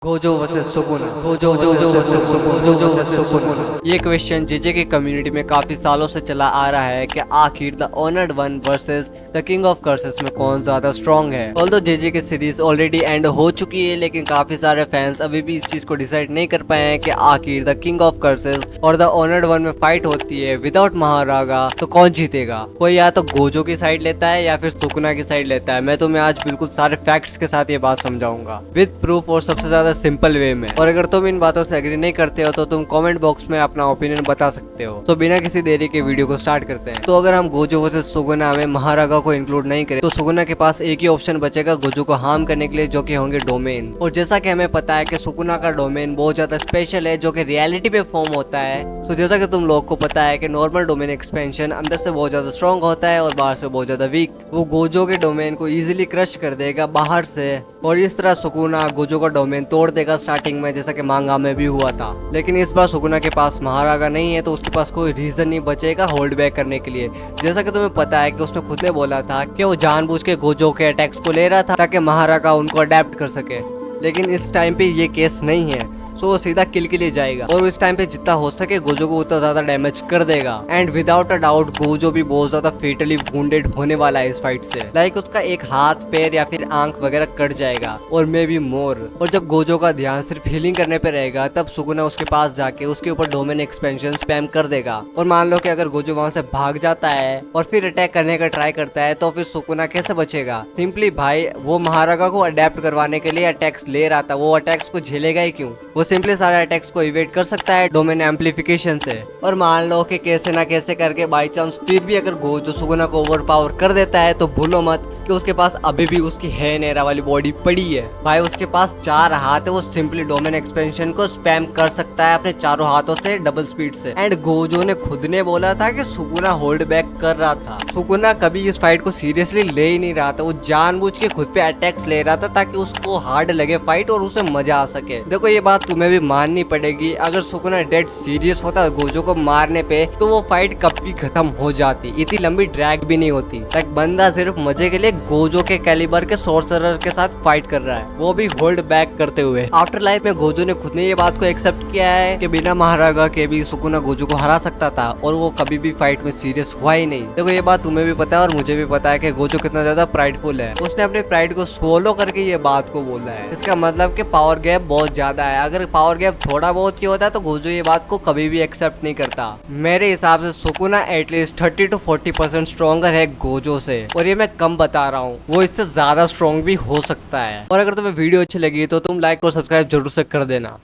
Gojo versus Sukuna, Gojo versus Sukuna. ये question JJ की community में काफी सालों से चला आ रहा है कि आखिर the honoured one versus the king of curses में कौन ज्यादा स्ट्रॉन्ग है। ऑल्दो जेजे की सीरीज ऑलरेडी एंड हो चुकी है, लेकिन काफी सारे फैंस अभी भी इस चीज को डिसाइड नहीं कर पाए हैं कि आखिर द किंग ऑफ कर्सेस और द ऑनर्ड वन में फाइट होती है विदाउट महारागा तो कौन जीतेगा। कोई या तो गोजो की साइड लेता है या फिर सुकुना की साइड लेता है। मैं तुम्हें आज बिल्कुल सारे फैक्ट्स के साथ ये बात समझाऊंगा विद प्रूफ और सबसे ज्यादा सिंपल वे में। और अगर तुम इन बातों से एग्री नहीं करते हो तो तुम कमेंट बॉक्स में अपना ओपिनियन बता सकते हो। तो बिना किसी देरी के वीडियो को स्टार्ट करते हैं। तो अगर हम गोजो वर्सेस सुकुना में महारागा को इंक्लूड नहीं करें तो सुकुना के पास एक ही ऑप्शन बचेगा गोजो को हार्म करने के लिए, जो कि होंगे डोमेन। और जैसा कि हमें पता है कि सुकुना का डोमेन बहुत ज्यादा स्पेशल है, जो कि रियलिटी पे फॉर्म होता है। सो जैसा कि तुम लोग को पता है कि नॉर्मल डोमेन एक्सपेंशन अंदर से बहुत ज्यादा स्ट्रॉन्ग होता है और बाहर से बहुत ज्यादा वीक। वो गोजो के डोमेन को इजीली क्रश कर देगा बाहर से, और इस तरह सुकुना गोजो का डोमेन तोड़ देगा स्टार्टिंग में, जैसा कि मांगा में भी हुआ था। लेकिन इस बार सुकुना के पास महारागा नहीं है, तो उसके पास कोई रीजन नहीं बचेगा होल्ड बैक करने के लिए। जैसा कि तुम्हें पता है कि उसने खुद ने बोला था कि वो जानबूझ के गोजो के अटैक्स को ले रहा था ताकि महारागा उनको अडेप्ट कर सके। लेकिन इस टाइम पे ये केस नहीं है, सो वो सीधा किल के लिए जाएगा और इस टाइम पे जितना हो सके गोजो को उतना ज्यादा डैमेज कर देगा। And without a doubt Gojo भी बहुत ज्यादा फेटली वुंडेड होने वाला है इस फाइट से। लाइक उसका एक हाथ पैर या फिर आंख वगैरह कट जाएगा और मे बी मोर। और जब गोजो का ध्यान सिर्फ हीलिंग करने पे रहेगा तब सुकुना उसके पास जाके उसके ऊपर डोमेन एक्सपेंशन स्पैम कर देगा। और मान लो कि अगर गोजो वहां से भाग जाता है और फिर अटैक करने का ट्राई करता है तो फिर सुकुना कैसे बचेगा। सिंपली भाई वो महारागा को अडेप्ट करवाने के लिए अटैक्स ले रहा था, वो अटैक्स को झेलेगा ही क्यों। वो सिंपली सारे अटैक्स को इवेट कर सकता है डोमेन एम्पलीफिकेशन से। और मान लो कि कैसे ना कैसे करके बाई चांस फिर भी अगर गोजो सुकुना को ओवर पावर कर देता है तो भूलो मत कि उसके पास अभी भी उसकी है नेरा वाली बॉडी पड़ी है। भाई उसके पास 4 हाथ है, वो सिंपली डोमेन एक्सपेंशन को स्पैम कर सकता है अपने चारों हाथों से डबल स्पीड से। एंड गोजो ने खुद ने बोला था कि सुकुना होल्ड बैक कर रहा था। सुकुना कभी इस फाइट को सीरियसली ले ही नहीं रहा था, वो जानबूझ के खुद पे अटैक्स ले रहा था ताकि उसको हार्ड लगे फाइट और उसे मजा आ सके। देखो ये बात तुम्हें भी माननी पड़ेगी, अगर सुकुना डेड सीरियस होता गोजो को मारने पे तो वो फाइट कब भी खत्म हो जाती, इतनी लंबी ड्रैग भी नहीं होती। लाइक बंदा सिर्फ मजे के लिए गोजो के कैलिबर के सोर्सरर के साथ फाइट कर रहा है, वो भी होल्ड बैक करते हुए। आफ्टर लाइफ में गोजो ने खुद ने ये बात को एक्सेप्ट किया है कि बिना महारागा के भी सुकुना गोजो को हरा सकता था और वो कभी भी फाइट में सीरियस हुआ ही नहीं। देखो ये बात तुम्हें भी पता है और मुझे भी पता है कि गोजो कितना ज्यादा प्राइडफुल है। उसने अपने प्राइड को सोलो करके ये बात को बोला है। इसका मतलब कि पावर गैप बहुत ज्यादा है। अगर पावर गैप थोड़ा बहुत ही होता है तो गोजो ये बात को कभी भी एक्सेप्ट नहीं करता। मेरे हिसाब से सुकुना एटलीस्ट 30 to 40% स्ट्रॉन्गर है गोजो से, और ये मैं कम बता रहा हूँ, वो इससे ज्यादा स्ट्रॉन्ग भी हो सकता है। और अगर तुम्हें वीडियो अच्छी लगी तो तुम लाइक और सब्सक्राइब जरूर से कर देना।